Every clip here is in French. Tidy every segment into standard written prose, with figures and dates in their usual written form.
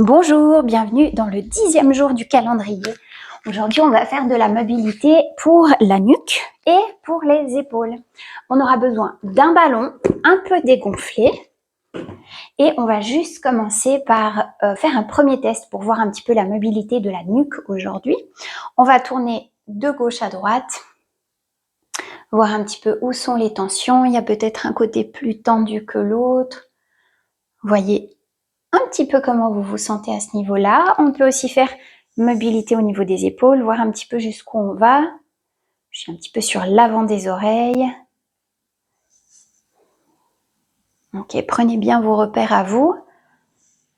Bonjour, bienvenue dans le 10e jour du calendrier. Aujourd'hui, on va faire de la mobilité pour la nuque et pour les épaules. On aura besoin d'un ballon un peu dégonflé et on va juste commencer par faire un premier test pour voir un petit peu la mobilité de la nuque aujourd'hui. On va tourner de gauche à droite, voir un petit peu où sont les tensions. Il y a peut-être un côté plus tendu que l'autre. Voyez un petit peu comment vous vous sentez à ce niveau-là. On peut aussi faire mobilité au niveau des épaules, voir un petit peu jusqu'où on va. Je suis un petit peu sur l'avant des oreilles. Ok, prenez bien vos repères à vous,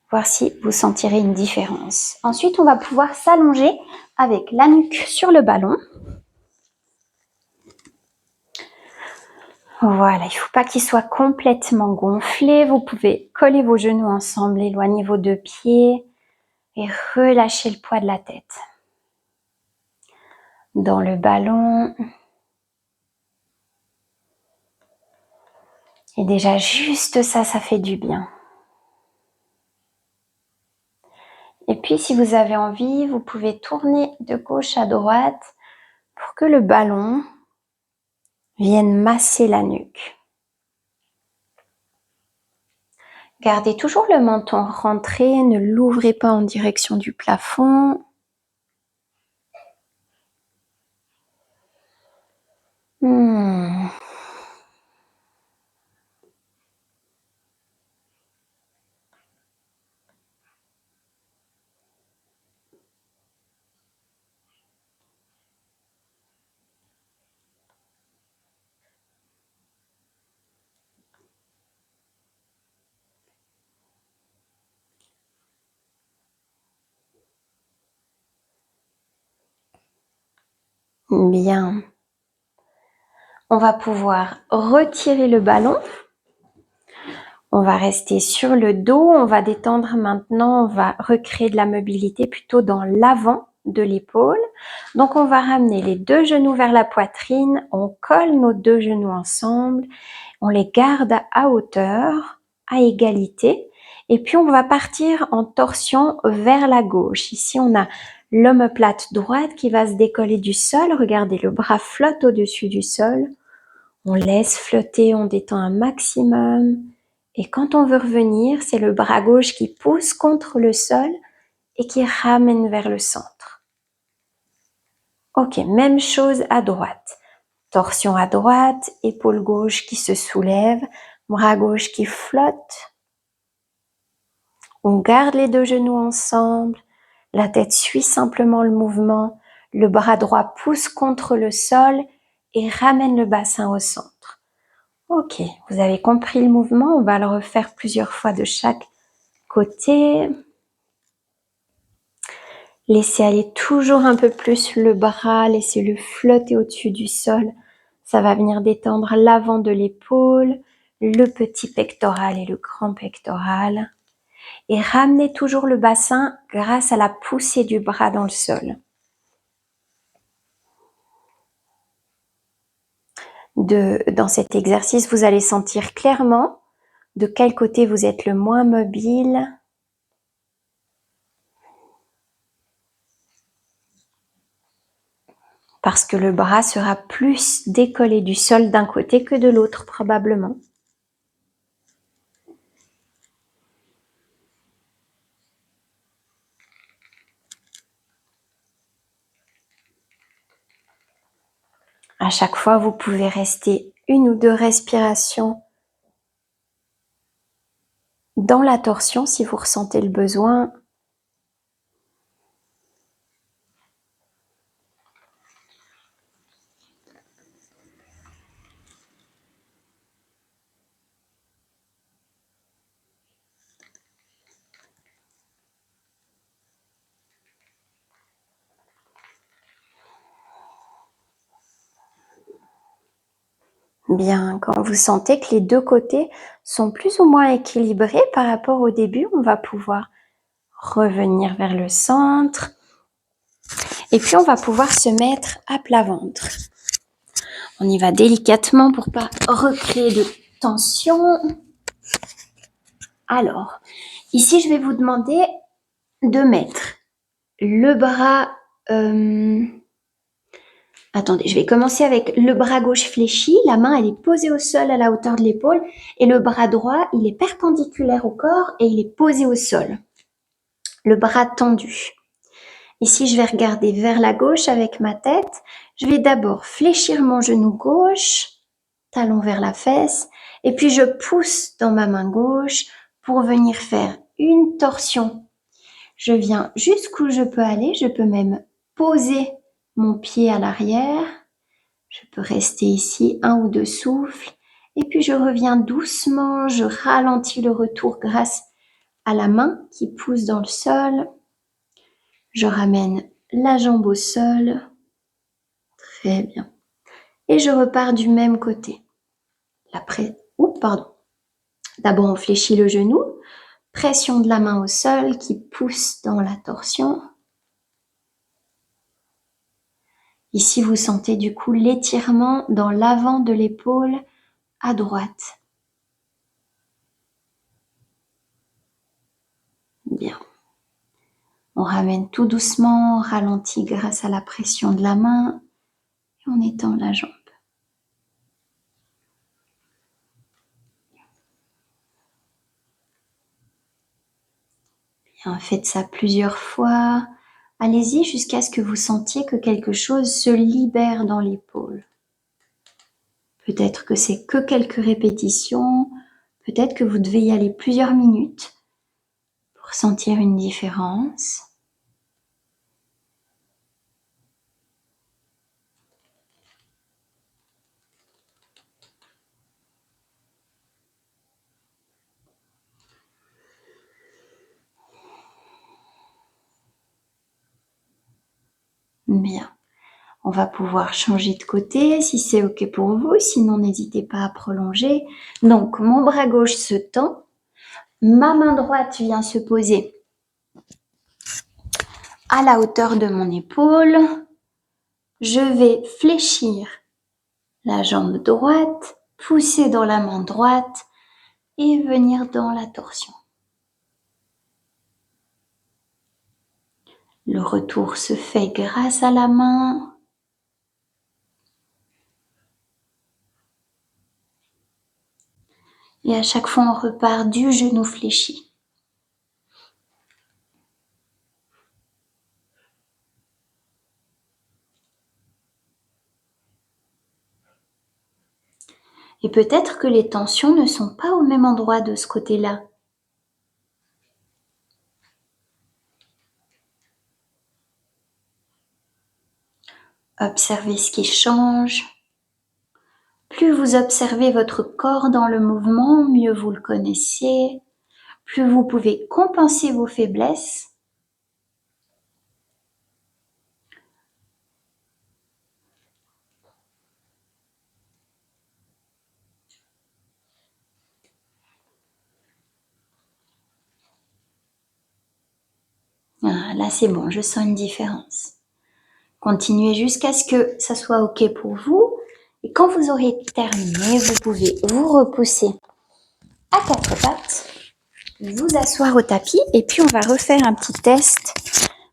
voir si vous sentirez une différence. Ensuite, on va pouvoir s'allonger avec la nuque sur le ballon. Voilà, il ne faut pas qu'il soit complètement gonflé. Vous pouvez coller vos genoux ensemble, éloigner vos deux pieds et relâcher le poids de la tête. Dans le ballon. Et déjà, juste ça, ça fait du bien. Et puis, si vous avez envie, vous pouvez tourner de gauche à droite pour que le ballon vienne masser la nuque. Gardez toujours le menton rentré, ne l'ouvrez pas en direction du plafond. Bien. On va pouvoir retirer le ballon. On va rester sur le dos. On va détendre maintenant. On va recréer de la mobilité plutôt dans l'avant de l'épaule. Donc, on va ramener les deux genoux vers la poitrine. On colle nos deux genoux ensemble. On les garde à hauteur, à égalité. Et puis, on va partir en torsion vers la gauche. Ici, on a l'omoplate droite qui va se décoller du sol. Regardez, le bras flotte au-dessus du sol. On laisse flotter, on détend un maximum. Et quand on veut revenir, c'est le bras gauche qui pousse contre le sol et qui ramène vers le centre. Ok, même chose à droite. Torsion à droite, épaule gauche qui se soulève, bras gauche qui flotte. On garde les deux genoux ensemble, la tête suit simplement le mouvement, le bras droit pousse contre le sol et ramène le bassin au centre. Ok, vous avez compris le mouvement, on va le refaire plusieurs fois de chaque côté. Laissez aller toujours un peu plus le bras, laissez-le flotter au-dessus du sol. Ça va venir détendre l'avant de l'épaule, le petit pectoral et le grand pectoral. Et ramenez toujours le bassin grâce à la poussée du bras dans le sol. Dans cet exercice, vous allez sentir clairement de quel côté vous êtes le moins mobile. Parce que le bras sera plus décollé du sol d'un côté que de l'autre probablement. À chaque fois, vous pouvez rester une ou deux respirations dans la torsion si vous ressentez le besoin. Bien, quand vous sentez que les deux côtés sont plus ou moins équilibrés par rapport au début, on va pouvoir revenir vers le centre. Et puis, on va pouvoir se mettre à plat ventre. On y va délicatement pour pas recréer de tension. Alors, ici, je vais vous demander de mettre le bras... Attendez, je vais commencer avec le bras gauche fléchi. La main, elle est posée au sol à la hauteur de l'épaule. Et le bras droit, il est perpendiculaire au corps et il est posé au sol. Le bras tendu. Ici, je vais regarder vers la gauche avec ma tête. Je vais d'abord fléchir mon genou gauche, talon vers la fesse. Et puis, je pousse dans ma main gauche pour venir faire une torsion. Je viens jusqu'où je peux aller. Je peux même poser mon pied à l'arrière. Je peux rester ici, 1 ou 2 souffles. Et puis, je reviens doucement. Je ralentis le retour grâce à la main qui pousse dans le sol. Je ramène la jambe au sol. Très bien. Et je repars du même côté. D'abord, on fléchit le genou. Pression de la main au sol qui pousse dans la torsion. Ici, vous sentez du coup l'étirement dans l'avant de l'épaule à droite. Bien. On ramène tout doucement, on ralentit grâce à la pression de la main et on étend la jambe. Bien, faites ça plusieurs fois. Allez-y jusqu'à ce que vous sentiez que quelque chose se libère dans l'épaule. Peut-être que c'est que quelques répétitions, peut-être que vous devez y aller plusieurs minutes pour sentir une différence. Bien. On va pouvoir changer de côté si c'est OK pour vous, sinon n'hésitez pas à prolonger. Donc, mon bras gauche se tend, ma main droite vient se poser à la hauteur de mon épaule. Je vais fléchir la jambe droite, pousser dans la main droite et venir dans la torsion. Le retour se fait grâce à la main. Et à chaque fois, on repart du genou fléchi. Et peut-être que les tensions ne sont pas au même endroit de ce côté-là. Observez ce qui change. Plus vous observez votre corps dans le mouvement, mieux vous le connaissez. Plus vous pouvez compenser vos faiblesses. Ah, là, c'est bon, je sens une différence. Continuez jusqu'à ce que ça soit OK pour vous. Et quand vous aurez terminé, vous pouvez vous repousser à 4 pattes, vous asseoir au tapis et puis on va refaire un petit test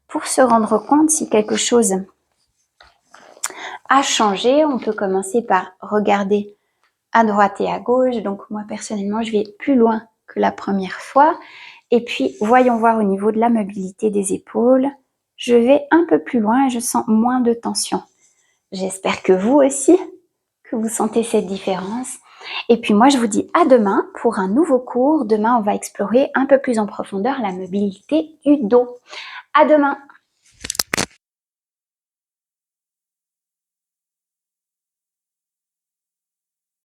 pour se rendre compte si quelque chose a changé. On peut commencer par regarder à droite et à gauche. Donc moi personnellement, je vais plus loin que la première fois. Et puis voyons voir au niveau de la mobilité des épaules. Je vais un peu plus loin et je sens moins de tension. J'espère que vous aussi, que vous sentez cette différence. Et puis moi, je vous dis à demain pour un nouveau cours. Demain, on va explorer un peu plus en profondeur la mobilité du dos. À demain!